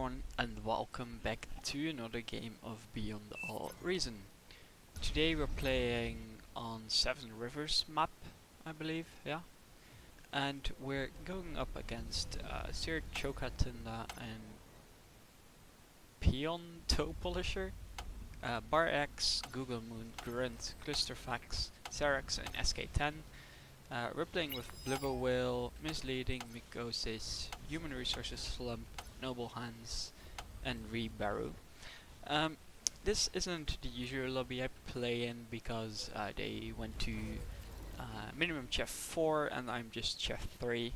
everyone, and welcome back to another game of Beyond All Reason. Today we're playing on Seven Rivers map, I believe, yeah. And we're going up against Sir Chokatunda and Peon Toe Polisher, Bar X, Google Moon, Grunt, Clusterfax, Xerax and SK10. We're playing with Blubber Whale, Misleading, Mycosis, Human Resources Slump, Noble Hands, and Rebarrow. This isn't the usual lobby I play in because they went to minimum chef 4 and I'm just chef 3.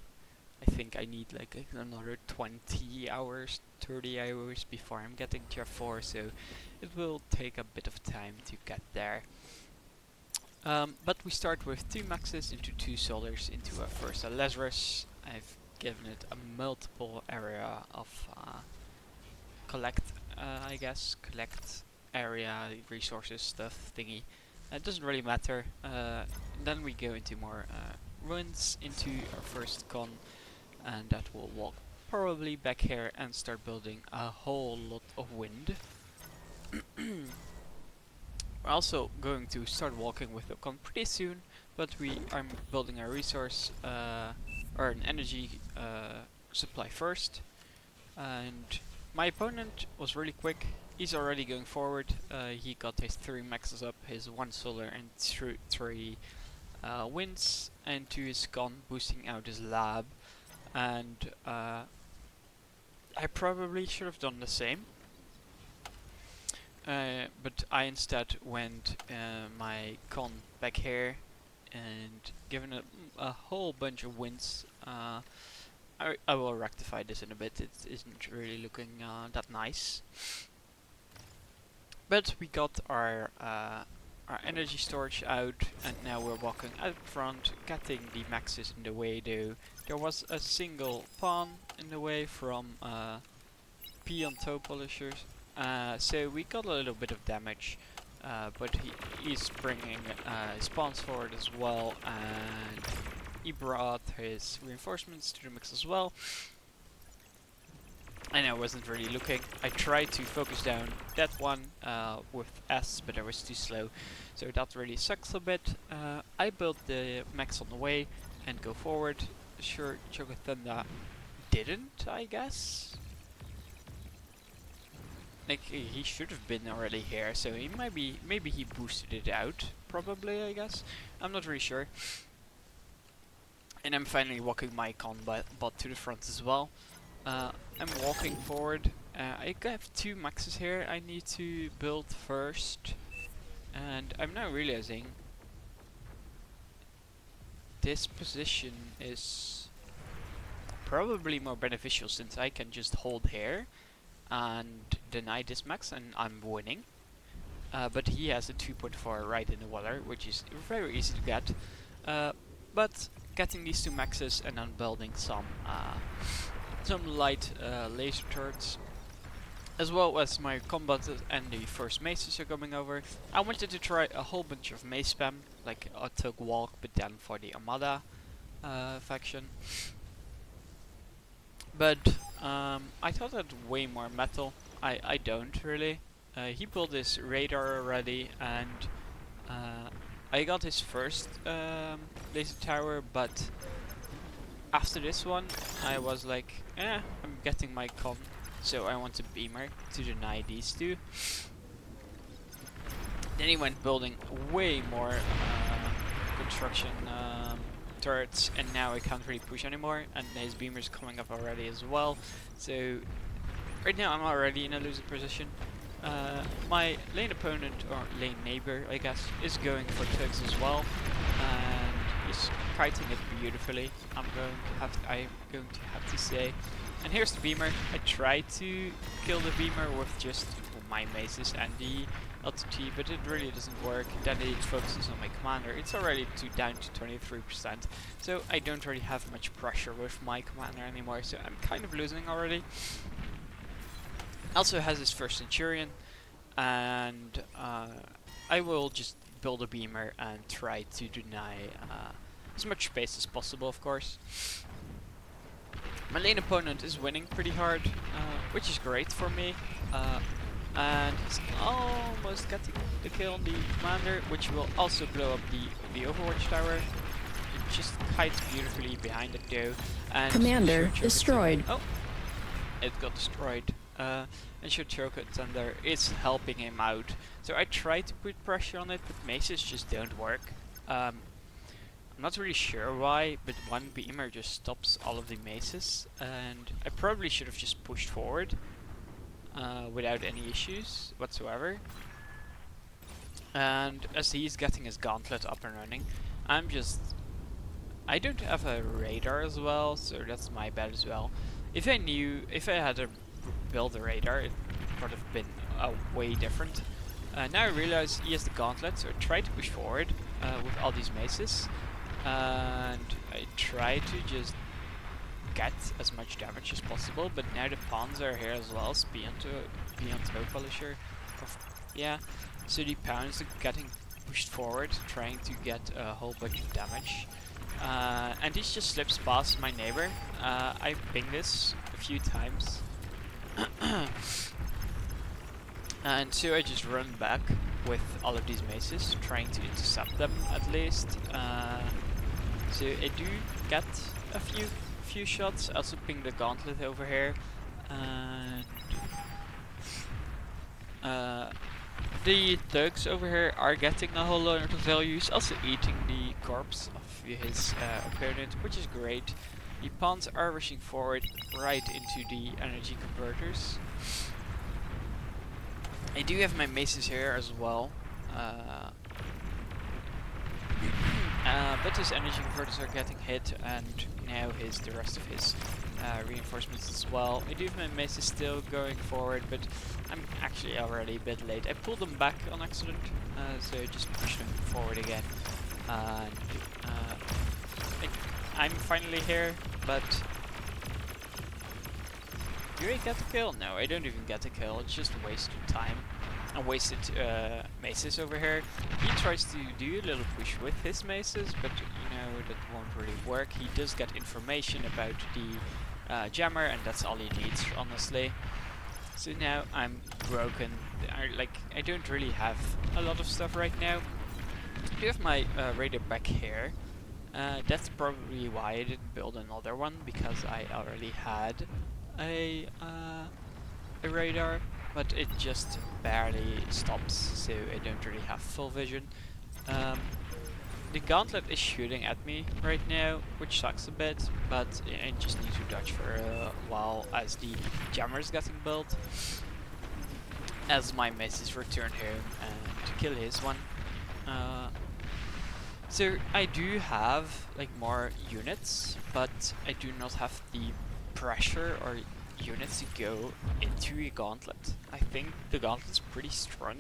I think I need like another 20 hours, 30 hours before I'm getting chef 4, so it will take a bit of time to get there. But we start with 2 maxes into 2 solars into a first a Lazarus. I've given it a multiple area of collect area, resources, stuff thingy. It doesn't really matter. Then we go into more ruins into our first con, and that will walk probably back here and start building a whole lot of wind. We're also going to start walking with the con pretty soon, but I'm building a resource or an energy supply first. And my opponent was really quick. He's already going forward. He got his 3 maxes up, his 1 solar and 3 winds, and 2 his con, boosting out his lab. And I probably should have done the same. But I instead went my con back here and given it a whole bunch of wins. I will rectify this in a bit. It isn't really looking that nice. But we got our energy storage out, and now we're walking out front, getting the maxes in the way. Though there was a single pawn in the way from Peon Toe Polishers. So we got a little bit of damage, but he's bringing his pawns forward as well, and he brought his reinforcements to the mix as well. And I wasn't really looking. I tried to focus down that one with S, but I was too slow, so that really sucks a bit. I built the max on the way and go forward. Sure, Chokatunda didn't, I guess. Like, he should have been already here, so he maybe he boosted it out, probably, I guess. I'm not really sure. And I'm finally walking my con bot to the front as well. I'm walking forward. I have 2 maxes here I need to build first. And I'm now realizing this position is probably more beneficial since I can just hold here and deny this max and I'm winning. But he has a 2.4 right in the water, which is very easy to get. But getting these 2 maxes and then building some light laser turrets, as well as my combat and the first maces are coming over. I wanted to try a whole bunch of mace spam, like a Tug Walk, but then for the Armada faction. But I thought I'd way more metal. I don't really. He built this radar already, and I got his first laser tower, but after this one I was like, I'm getting my con, so I want a beamer to deny these 2. Then he went building way more construction turrets, and now I can't really push anymore, and his beamer's coming up already as well. So right now I'm already in a losing position. My lane opponent, or lane neighbor I guess, is going for tugs as well, and he's kiting it beautifully, I'm going to have to say. And here's the beamer. I tried to kill the beamer with just my maces and the LTT, but it really doesn't work. Then it focuses on my commander. It's already down to 23%, so I don't really have much pressure with my commander anymore, so I'm kind of losing already. Also has his first Centurion, and I will just build a beamer and try to deny as much space as possible, of course. My lane opponent is winning pretty hard, which is great for me. And he's almost getting the kill on the commander, which will also blow up the Overwatch tower. It just hides beautifully behind it though. And Commander destroyed. Oh, it got destroyed. And Shochoka Thunder is helping him out. So I try to put pressure on it, but maces just don't work. I'm not really sure why, but one beamer just stops all of the maces, and I probably should have just pushed forward without any issues whatsoever. And as he's getting his gauntlet up and running, I don't have a radar as well, so that's my bad as well. If I had to build a radar, it would have been way different. Now I realize he has the gauntlet, so I try to push forward with all these maces. And I try to just get as much damage as possible, but now the pawns are here as well, beyond toe polisher. Yeah, so the pawns are getting pushed forward, trying to get a whole bunch of damage. And this just slips past my neighbor. I pinged this a few times. And so I just run back with all of these maces, trying to intercept them at least. So I do get a few shots. I also ping the gauntlet over here, and the thugs over here are getting a whole lot of values, also eating the corpse of his opponent, which is great. The pawns are rushing forward right into the energy converters. I do have my maces here as well. But his energy converters are getting hit, and now the rest of his reinforcements as well. I do have my maces still going forward, but I'm actually already a bit late. I pulled them back on accident, so I just pushed them forward again. And I'm finally here, but do I get a kill? No, I don't even get a kill. It's just a waste of time. I wasted maces over here. He tries to do a little push with his maces, but you know, that won't really work. He does get information about the jammer, and that's all he needs, honestly. So now I'm broken. I don't really have a lot of stuff right now. I do have my radar back here. That's probably why I didn't build another one, because I already had a radar, but it just barely stops, so I don't really have full vision. The gauntlet is shooting at me right now, which sucks a bit, but I just need to dodge for a while as the jammer is getting built, as my maces return home and kill his one. So I do have like more units, but I do not have the pressure or units to go into a gauntlet. I think the gauntlet is pretty strong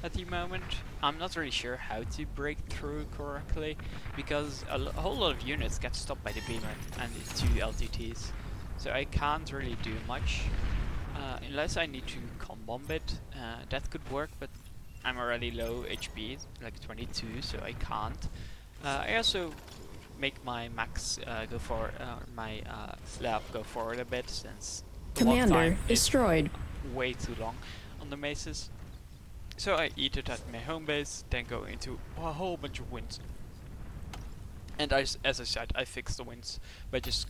at the moment. I'm not really sure how to break through correctly, because a whole lot of units get stopped by the beamer and the 2 LTTs. So I can't really do much unless I need to con-bomb it. That could work, but I'm already low HP, like 22, so I can't. I also make my max go forward, my slab go forward a bit, since Commander destroyed. Way too long on the maces. So I eat it at my home base, then go into a whole bunch of wins. And as I said, I fix the wins by just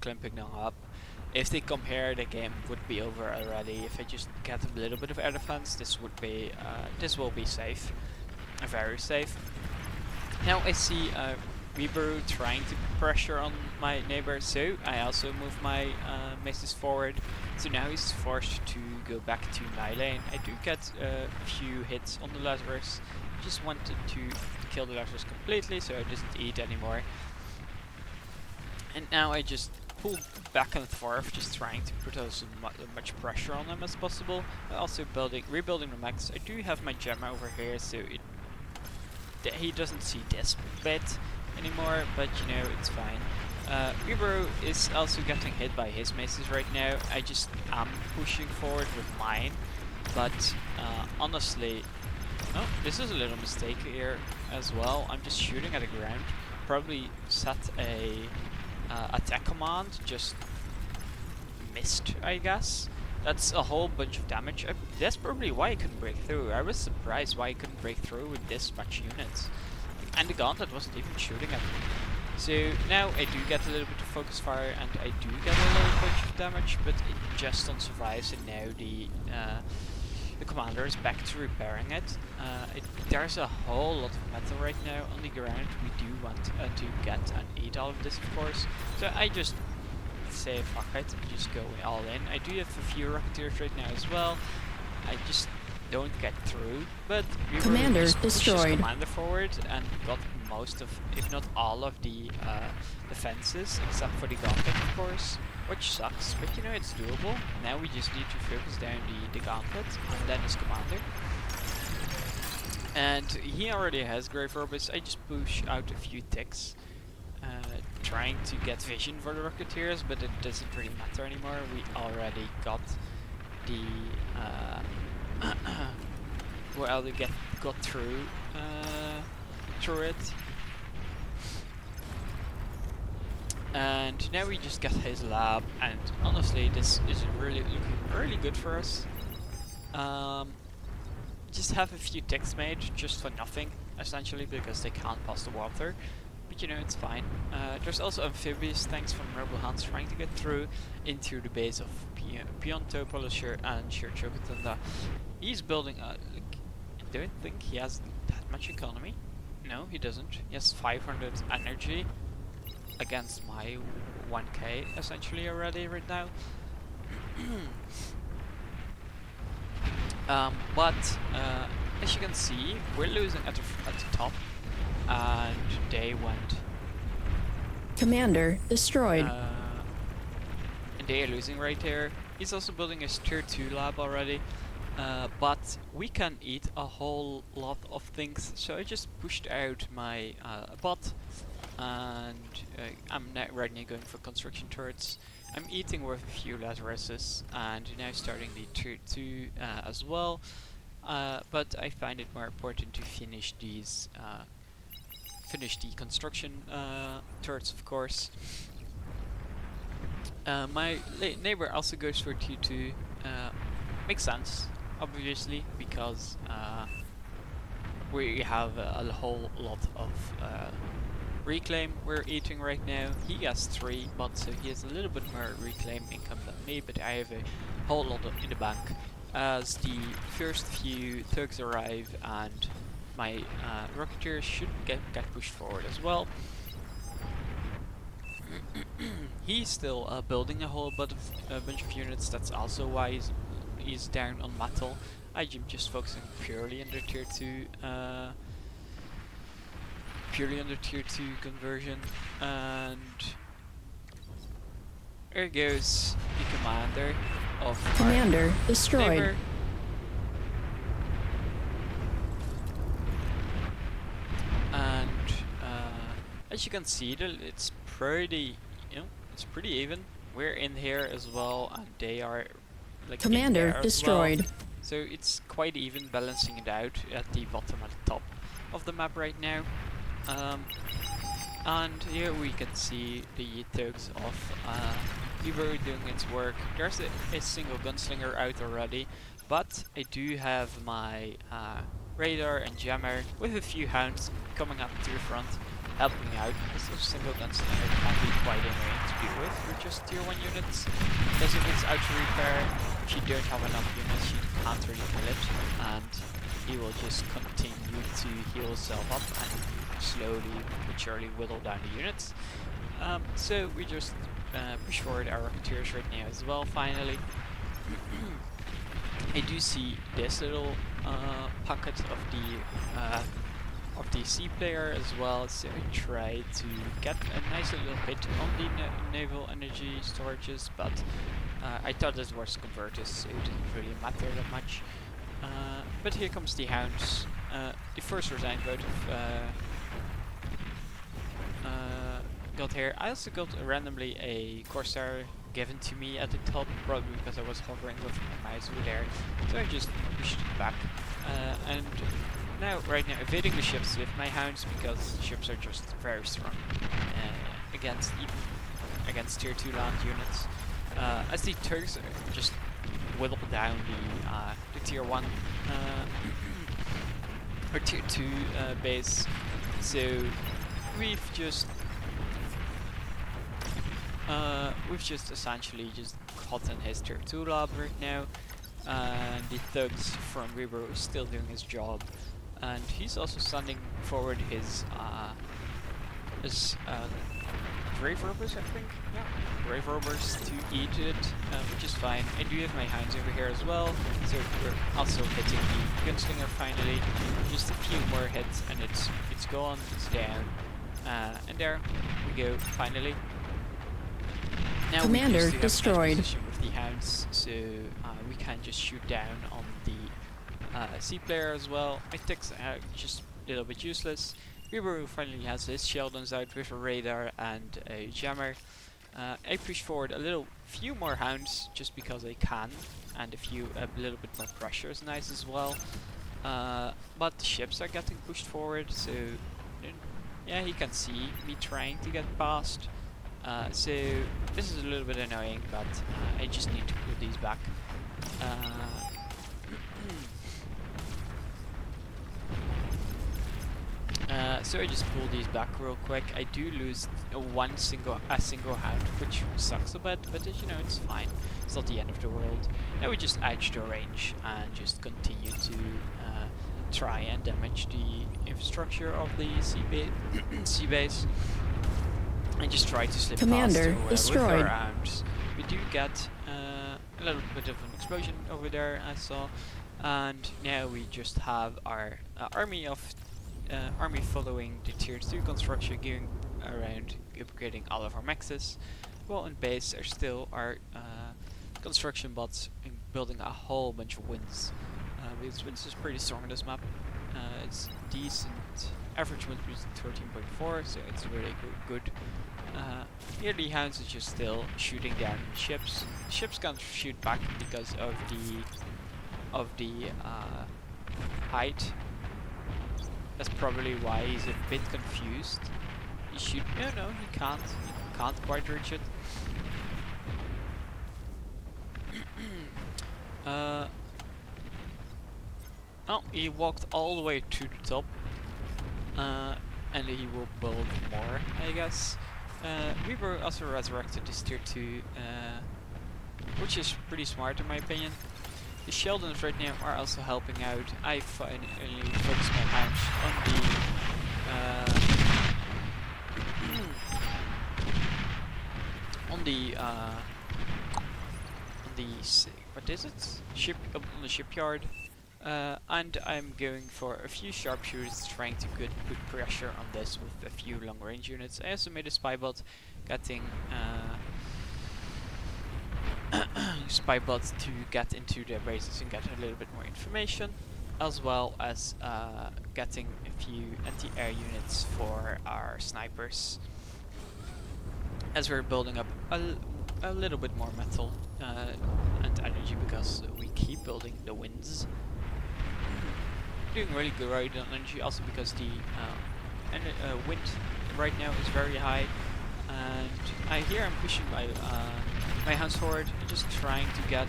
clumping them up. If they come here, the game would be over already. If I just get a little bit of air defense, this will be safe, very safe. Now I see Weeberu trying to put pressure on my neighbor, so I also move my maces forward. So now he's forced to go back to my lane. I do get a few hits on the Lazarus. Just wanted to kill the Lazarus completely, so I doesn't eat anymore. And now I just pull back and forth, just trying to put as much pressure on him as possible. Also rebuilding the max. I do have my gem over here, so he doesn't see this bit anymore, but you know, it's fine. Weeberu is also getting hit by his maces right now. I just am pushing forward with mine, but honestly, oh, this is a little mistake here as well. I'm just shooting at the ground. Probably set a attack command just missed, I guess. That's a whole bunch of damage. That's probably why I couldn't break through. I was surprised why I couldn't break through with this much units. And the gauntlet wasn't even shooting at me. So now I do get a little bit of focus fire and I do get a little bunch of damage, but it just don't survive. And now the commander is back to repairing it. There's a whole lot of metal right now on the ground. We do want to get and eat all of this, of course. So I just say fuck it, just go all in. I do have a few rocketeers right now as well. I just don't get through, but we Commander just pushed destroyed. this commander forward and got most of, if not all of the defenses, except for the gauntlet, of course, which sucks, but you know, it's doable. Now we just need to focus down the gauntlet and then his commander. And he already has Grave Orbis. I just push out a few ticks, trying to get vision for the rocketeers, but it doesn't really matter anymore. We already got the well, they got through it, and now we just get his lab. And honestly, this is really looking really good for us. Just have a few ticks made just for nothing, essentially, because they can't pass the water. But you know, it's fine. There's also amphibious tanks from Rebel Hands trying to get through into the base of Pionto, Polisher, and Shirchokatunda. He's building a... I don't think he has that much economy. No, he doesn't. He has 500 energy against my 1k, essentially, already right now. But as you can see, we're losing at the top. And they went. Commander destroyed. And they are losing right here. He's also building his tier 2 lab already. But we can eat a whole lot of things. So I just pushed out my bot. And I'm now right now going for construction turrets. I'm eating with a few Lazaruses. And now starting the tier 2 as well. But I find it more important to finish these. Finish the construction turrets, of course. My neighbor also goes for tier 2. Makes sense, obviously, because we have a whole lot of reclaim we're eating right now. He has 3, but so he has a little bit more reclaim income than me, but I have a whole lot in the bank. As the first few thugs arrive and my rocketeers should get pushed forward as well. He's still building a whole bunch of units. That's also why he's down on metal. I'm just focusing purely on the tier 2, conversion. And there goes the commander of Commander destroyed. neighbor. And as you can see, it's pretty, it's pretty even. We're in here as well, and they are like Commander in there destroyed. as well. So it's quite even, balancing it out at the bottom and the top of the map right now. And here we can see the thugs of Evo doing its work. There's a single gunslinger out already, but I do have my radar and jammer with a few hounds coming up to the front, helping out, because a single gunslinger can be quite annoying to deal with just tier 1 units. Because if it's out to repair, if you don't have enough units, you can't really kill it, and he will just continue to heal himself up and slowly but surely whittle down the units. So we just push forward our rocketeers right now as well, finally. I do see this little pocket of the C player as well, so I try to get a nice little hit on the naval energy storages, but I thought this was converters, so it didn't really matter that much. But here comes the hounds. The first resign vote got here. I also got randomly a Corsair given to me at the top, probably because I was hovering with my mouse over there, so I just pushed it back. And now, right now, evading the ships with my hounds, because ships are just very strong against even against tier 2 land units. As the Turks just whittle down the tier 1 or tier 2 base. So we've just essentially just caught in his tier 2 lab right now, and the thugs from Reaver is still doing his job, and he's also sending forward his grave robbers, I think. Yeah, grave robbers to eat it, which is fine. I do have my hounds over here as well, so we're also hitting the gunslinger finally. Just a few more hits, and it's gone. It's down, and there we go. Finally. Now Commander we destroyed. With the hounds, so we can just shoot down on the C player as well. It takes just a little bit useless. Reaver finally has his Sheldons out with a radar and a jammer. I push forward a few more hounds just because I can, and a little bit more pressure is nice as well. But the ships are getting pushed forward, so yeah, he can see me trying to get past. So this is a little bit annoying, but I just need to pull these back. So I just pull these back real quick. I do lose a single hound, which sucks a bit, but you know, it's fine. It's not the end of the world. Now we just edge the range and just continue to try and damage the infrastructure of the sea base. And just try to slip Commander past destroyed. with our arms. We do get a little bit of an explosion over there, I saw, and now we just have our army following the tier 2 construction, going around upgrading all of our mexes. Well, in base are still our construction bots building a whole bunch of winds. Because winds is pretty strong on this map. It's decent. Average wind speed is 13.4, so it's really good. Here the hounds is just still shooting down ships. Ships can't shoot back because of the height. That's probably why he's a bit confused. No, he can't. He can't quite reach it. Oh, he walked all the way to the top. And he will build more, I guess. We were also resurrected this tier 2, which is pretty smart in my opinion. The Sheldons right now are also helping out. I finally focus my hounds on the what is it? On the shipyard. And I'm going for a few sharpshooters, trying to put pressure on this with a few long range units. I also made a spy bot, getting spy bots to get into their bases and get a little bit more information, as well as getting a few anti-air units for our snipers, as we're building up a little bit more metal and energy, because we keep building the winds. Doing really good right on energy, also because the wind right now is very high, and I'm pushing my hounds forward and just trying to get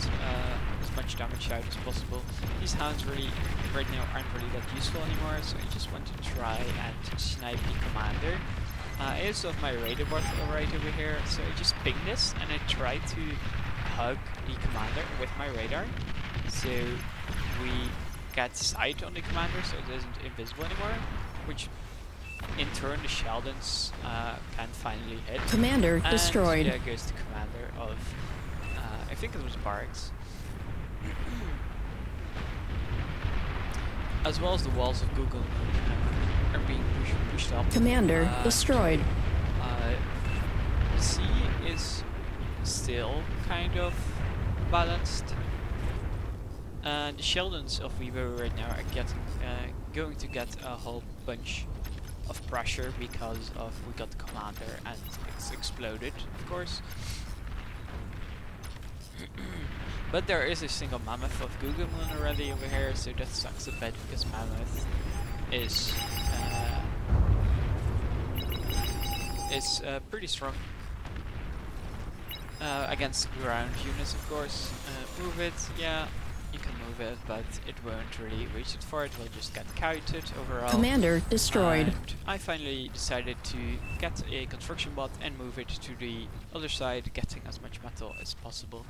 as much damage out as possible. These hounds really right now aren't really that useful anymore, so I just want to try and snipe the commander. I also have my radar bot right over here, so I just ping this and I try to hug the commander with my radar, so we get sight on the commander, so it isn't invisible anymore, which in turn the Sheldons can finally hit. Commander and destroyed. There goes the commander of, I think it was Barracks. As well as the walls of Google are being pushed up. Commander destroyed. C is still kind of balanced. And the Sheldons of Weaver right now are going to get a whole bunch of pressure because we got the commander and it's exploded, of course. But there is a single mammoth of Google Moon already over here, so that sucks a bit because mammoth is pretty strong. against ground units, of course. Move it, yeah, you can move it, but it won't really reach it far. It will just get kited overall. Commander destroyed. And I finally decided to get a construction bot and move it to the other side, getting as much metal as possible.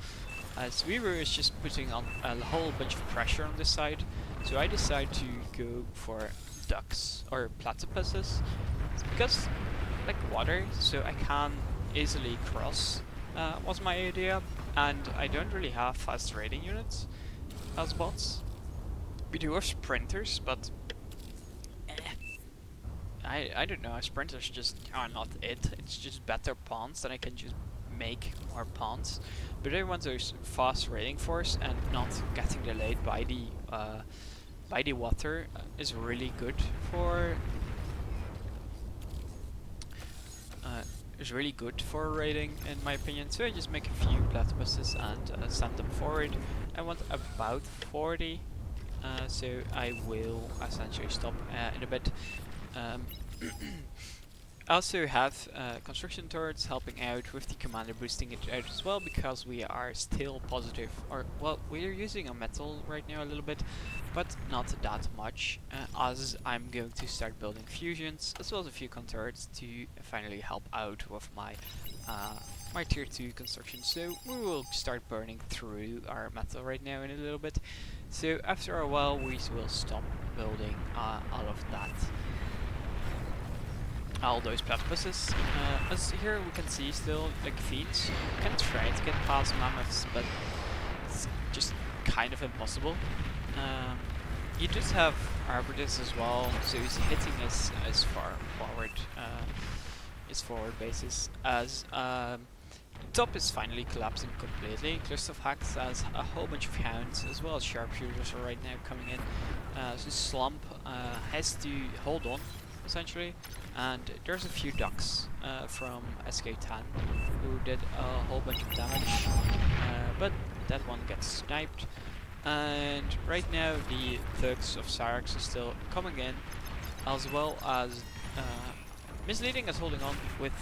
As Weaver is just putting on a whole bunch of pressure on this side, so I decided to go for ducks or platypuses. It's because I like water, so I can easily cross. Was my idea, and I don't really have fast raiding units as bots. We do have sprinters, but I don't know. Sprinters just are not it. It's just better pawns that I can just make more pawns. But I want those fast raiding force, and not getting delayed by the water is really good for. Is really good for raiding, in my opinion. So I just make a few platypuses and send them forward. I want about 40, so I will essentially stop in a bit. I also have construction turrets helping out with the commander, boosting it out as well, because we are still positive, or well, we are using a metal right now a little bit, but not that much, as I'm going to start building fusions as well as a few turrets to finally help out with my my tier 2 construction. So we will start burning through our metal right now in a little bit. So after a while we will stop building all of that. All those platypuses. As here we can see still like feet. You can try to get past mammoths, but it's just kind of impossible. You just have Arbutus as well, so he's hitting us as far forward, his forward bases. As top is finally collapsing completely. Clusterfax has a whole bunch of hounds as well as sharpshooters are right now coming in. So Slump has to hold on, essentially. And there's a few ducks from SK10 who did a whole bunch of damage, but that one gets sniped. And right now the thugs of Syrax are still coming in, as well as Misleading is holding on with,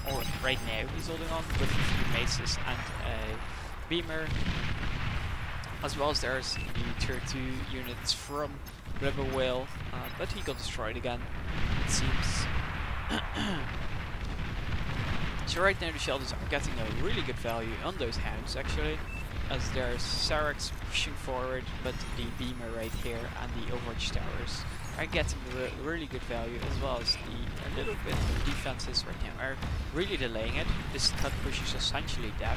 or right now he's holding on with a few maces and a beamer, as well as there's the tier 2 units from River Whale, but he got destroyed again, it seems. So right now the shelters are getting a really good value on those hounds, actually, as there's Syrax pushing forward, but the beamer right here and the Overwatch towers are getting really good value, as well as a little bit of defenses right now are really delaying it. This cut push is essentially dead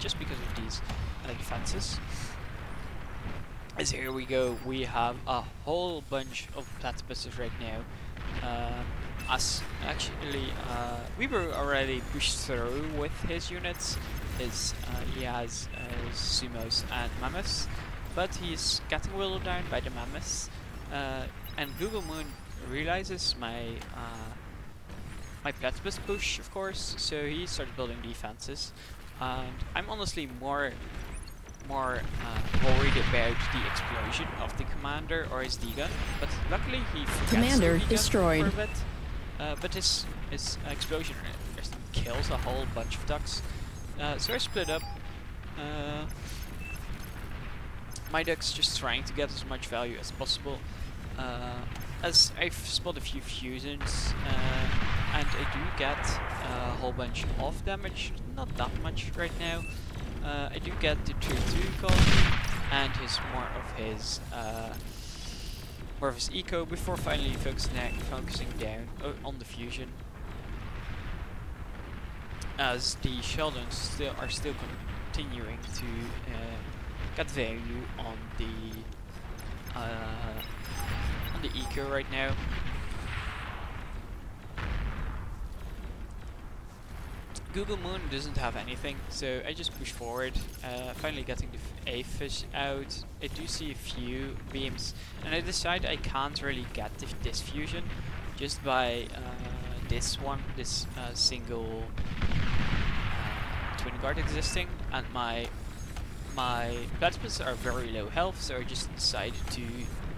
just because of these defenses. As here we go, we have a whole bunch of platypuses right now. As actually, we were already pushed through with his units. He has sumos and mammoths, but he's getting whittled down by the mammoths. And Google Moon realizes my my platypus push, of course, so he started building defenses. And I'm honestly more worried about the explosion of the commander or his D-gun, but luckily he forgets Commander the D-gun destroyed. for a bit. But his explosion just kills a whole bunch of ducks. So I split up. My ducks just trying to get as much value as possible. As I've spotted a few fusions, and I do get a whole bunch of damage, not that much right now. I do get the tier 2 colony and more of his eco before finally focusing down on the fusion. As the Sheldons are still continuing to get value on the eco right now. Google Moon doesn't have anything, so I just push forward, finally getting the A fish out. I do see a few beams, and I decide I can't really get this fusion just by this single twin guard existing, and my platypus are very low health, so I just decided to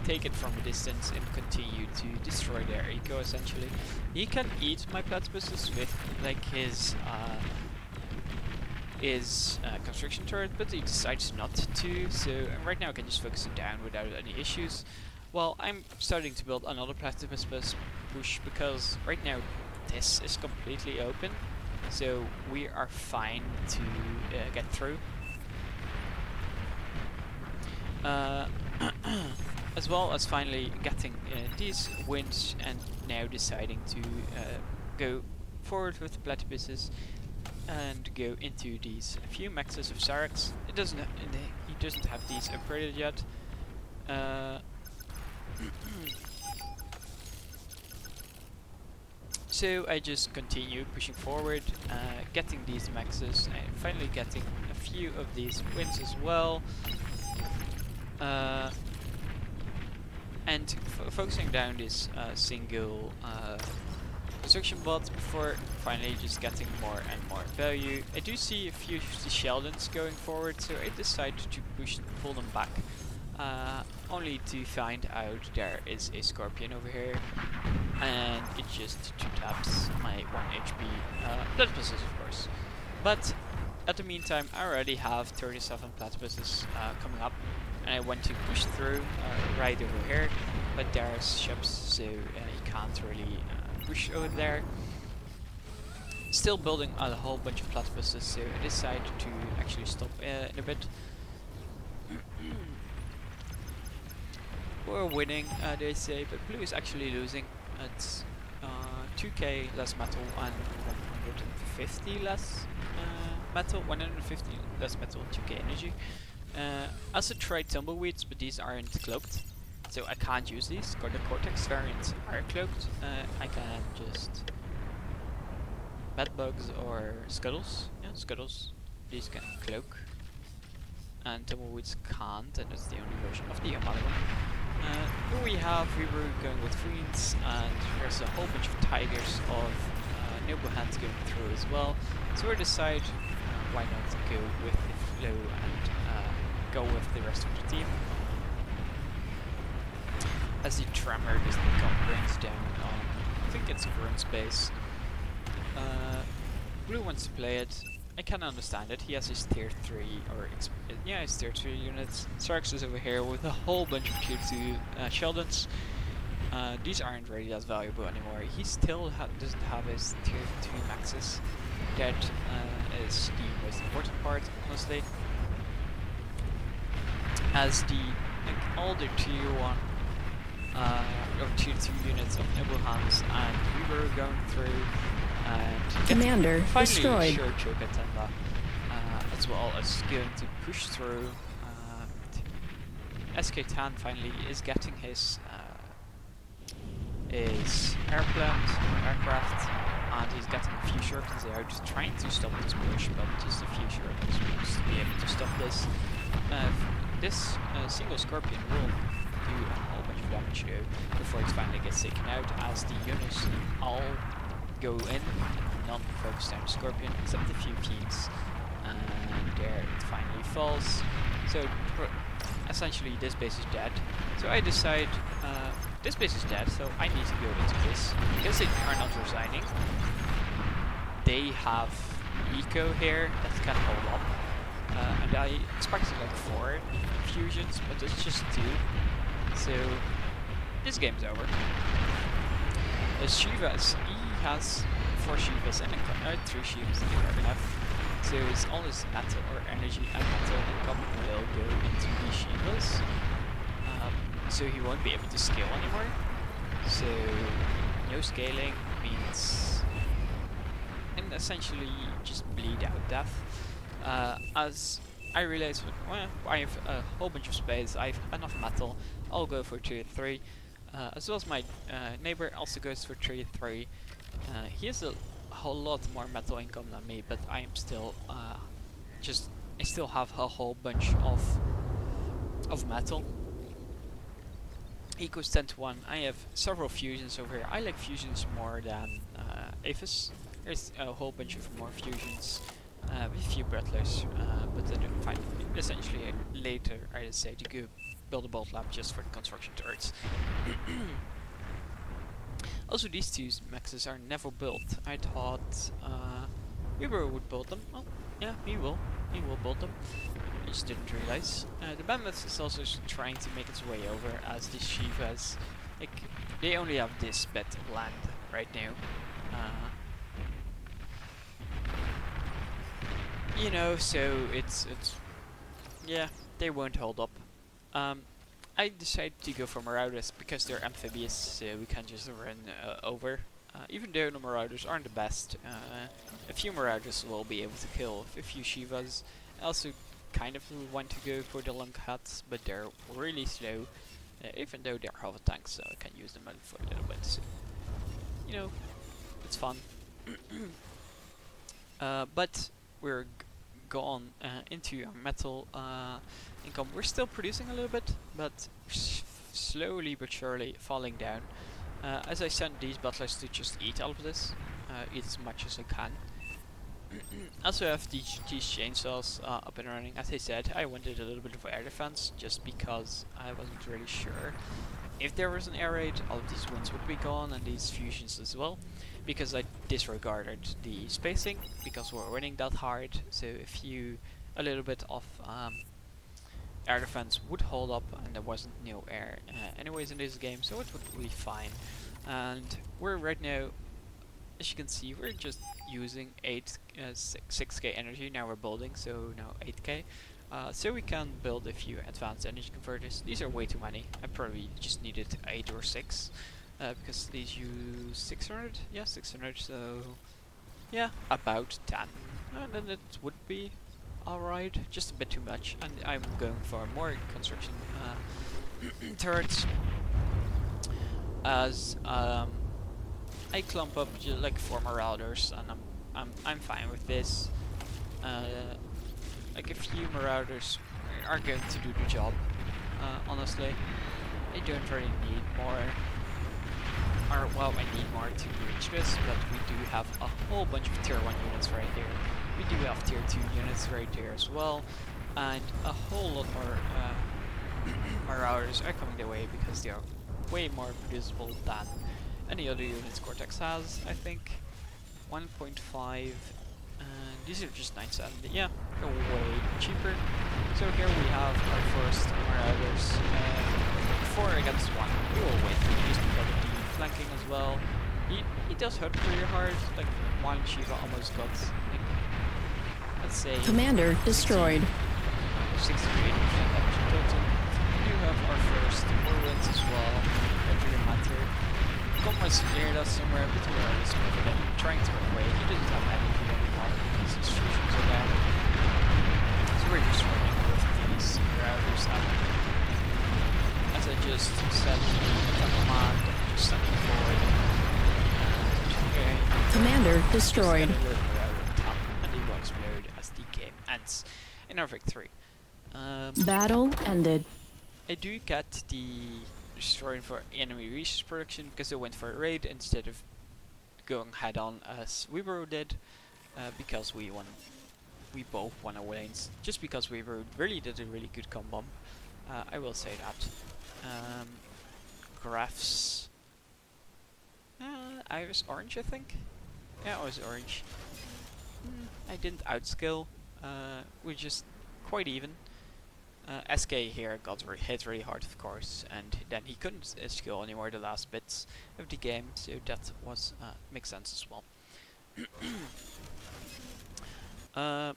take it from a distance and continue to destroy their eco, essentially. He can eat my platypuses with like his is construction turret, but he decides not to, so right now I can just focus it down without any issues. Well, I'm starting to build another Platypus push because right now this is completely open, so we are fine to get through. As well as finally getting these wins and now deciding to go forward with the Platypuses and go into these few maxes of Syrax. He doesn't have these upgraded yet. So I just continue pushing forward, getting these maxes and finally getting a few of these wins as well. And focusing down this single construction bot before finally just getting more and more value. I do see a few of the Sheldons going forward, so I decided to pull them back, only to find out there is a Scorpion over here, and it just 2-taps my 1 HP Platypuses, of course. But at the meantime, I already have 37 Platypuses coming up, and I want to push through right over here, but there's ships, so you can't really push over there. Still building a whole bunch of Platypuses, so I decided to actually stop in a bit. We're winning, they say, but blue is actually losing. It's 2k less metal and 150 less metal, 150 less metal, 2k energy. I also tried tumbleweeds, but these aren't cloaked, so I can't use these. The Cortex variants are cloaked. I can just bedbugs or scuttles. Yeah, scuttles. These can cloak, and tumbleweeds can't, and that's the only version of the amalgam. Here we were going with fiends, and there's a whole bunch of tigers of noble hands going through as well. So we decided why not go with the flow and go with the rest of the team. As the tremor just brings down on, I think it's Grun's base. Blue wants to play it. I can understand it. He has his tier 3 or his tier 3 units. Syrax is over here with a whole bunch of tier 2 Sheldons. These aren't really that valuable anymore. He still doesn't have his tier 2 maxes. That is the most important part, honestly. As all the tier 1 or tier 2 units of Nibelheim's, and we were going through and Commander finally destroyed. Sure Chogatenda, as well as going to push through. SK10 finally is getting his aircraft, and he's getting a few shurikens out, trying to stop this push, but just a few shurikens will be able to stop this. This single Scorpion will do a whole bunch of damage though before it finally gets taken out, as the units all go in, none focus down the Scorpion except a few fiends, and there it finally falls. So essentially this base is dead. So I decide this base is dead, so I need to go into this because they are not resigning. They have eco here that can hold up. And I expected like 4 fusions, but it's just 2. So this game's over. Shivas, he has 4 Shivas and 3 Shivas that they already have. So it's all his metal or energy and metal income will go into the Shivas. So he won't be able to scale anymore. So no scaling means, and essentially just bleed out death. As I realized, well, I have a whole bunch of space, I have enough metal, I'll go for tier 3. As well as my neighbor also goes for tier 3. He has a whole lot more metal income than me, but I am still I still have a whole bunch of metal. Equals 10 to 1. I have several fusions over here. I like fusions more than Aphis. There's a whole bunch of more fusions. With a few Brettlers, but then finally, essentially later I decide to go build a bolt lab just for the construction turrets. Also, these 2 maxes are never built. I thought Uber would build them. Well, Yeah, he will. He will build them. I just didn't realize. The mammoth is also trying to make its way over, as the Shivas, like, they only have this bit of land right now. You know, so it's yeah, they won't hold up. I decided to go for Marauders because they're amphibious, so we can just run over. Even though the Marauders aren't the best, a few Marauders will be able to kill a few Shivas. I also kind of want to go for the long hats, but they're really slow, even though they're half a tank, so I can use them for a little bit. So, you know, it's fun. But we're gone into our metal income. We're still producing a little bit, but slowly but surely falling down. As I send these butlers to just eat all of this, eat as much as I can. Also have these chainsaws up and running. As I said, I wanted a little bit of air defense just because I wasn't really sure if there was an air raid, all of these winds would be gone and these fusions as well, because I disregarded the spacing because we're winning that hard. So if you a little bit of air defense would hold up and there wasn't no air anyways in this game, so it would be fine. And we're right now, as you can see, we're just using 6k energy. Now we're building, so now 8k. So we can build a few advanced energy converters. These are way too many. I probably just needed 8 or 6 because these use 600. Yeah, 600. So yeah, about 10. And then it would be alright. Just a bit too much. And I'm going for more construction turrets as I clump up like 4 Marauders, and I'm fine with this. Like a few Marauders are going to do the job. Honestly, I don't really need more. Or well, I need more to reach this, but we do have a whole bunch of tier 1 units right here. We do have tier 2 units right here as well, and a whole lot more Marauders are coming their way because they are way more producible than any other units Cortex has. I think 1.5. These are just 970. Yeah, they're way cheaper. So here we have our first Marauders. 4 against 1. We will win just because of the flanking as well. He does hurt pretty hard. Like one Shiva almost got like, let's say Commander destroyed. 60 to 80% damage in total. We do have our first whirlwinds as well. That really matter. Got my spear us somewhere, but we are just moving him, trying to run away. He doesn't have anything anymore because his fusions are down. So we're just running with these Marauders up. As I just said, the command, just send them forward. Commander destroyed. And he will explode as the game ends in our victory. Battle ended. I do get the destroying for enemy resource production because they went for a raid instead of going head on as Weaver did, because we both won our lanes, just because Weaver really did a really good combo. I will say that. Graphs. I was orange, I think. Yeah, I was orange. I didn't outskill. We're just quite even. SK here got hit really hard, of course, and then he couldn't skill anymore the last bits of the game, so that was makes sense as well.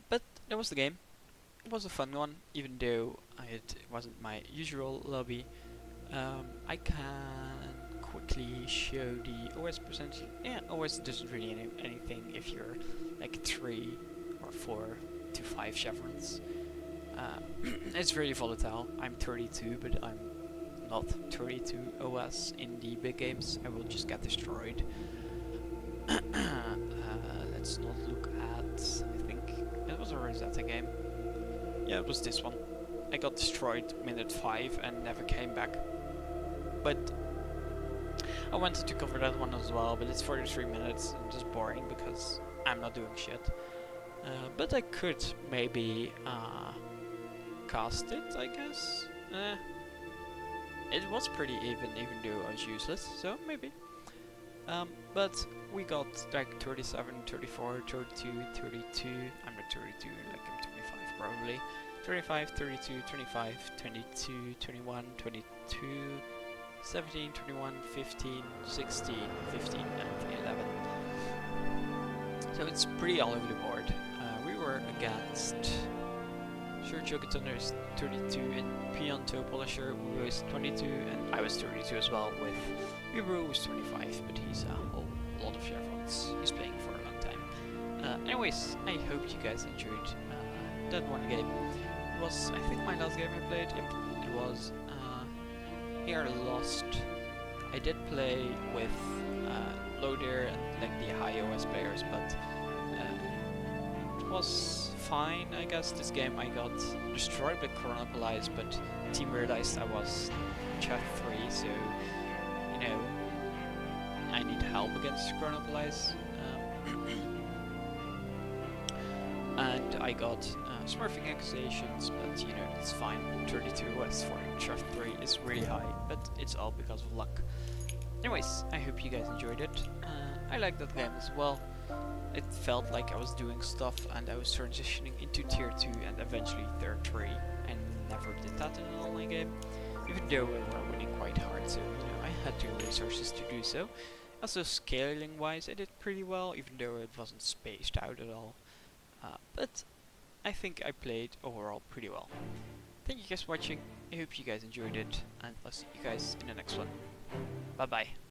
But that was the game. It was a fun one, even though it wasn't my usual lobby. I can quickly show the OS percentage. Yeah, OS doesn't really anything if you're like 3 or 4 to 5 chevrons. It's very volatile. I'm 32, but I'm not 32 OS in the big games. I will just get destroyed. Let's not look at... I think it was a Rosetta game. Yeah, it was this one. I got destroyed minute 5 and never came back. But I wanted to cover that one as well, but it's 43 minutes and just boring because I'm not doing shit. But I could maybe cast it, I guess. It was pretty even though I was useless, so maybe. But we got like 37, 34, 32, 32. I'm not 32, like I'm 25 probably. 35, 32, 25, 22, 21, 22, 17, 21, 15, 16, 15, and 11. So it's pretty all over the board. We were against Sure Chocotunder is 32 and Peon Toe Polisher who was 22 and I was 32 as well with Uberu who was 25 but he's a whole lot of Chevron's. He's playing for a long time. Anyways, I hope you guys enjoyed that one game. It was, I think, my last game I played. Yep, it was. Here I lost. I did play with Loader and like the iOS players, but it was fine, I guess. This game I got destroyed by Chronopolis, but team realized I was chat 3, so you know I need help against Chronopolis. And I got smurfing accusations, but you know, it's fine. 32 West for Chef 3 is really high, but it's all because of luck. Anyways, I hope you guys enjoyed it. I liked that game as well. It felt like I was doing stuff and I was transitioning into tier 2 and eventually tier 3. I never did that in an online game, even though we were winning quite hard, so you know, I had the resources to do so. Also scaling wise I did pretty well, even though it wasn't spaced out at all. But I think I played overall pretty well. Thank you guys for watching, I hope you guys enjoyed it, and I'll see you guys in the next one. Bye bye.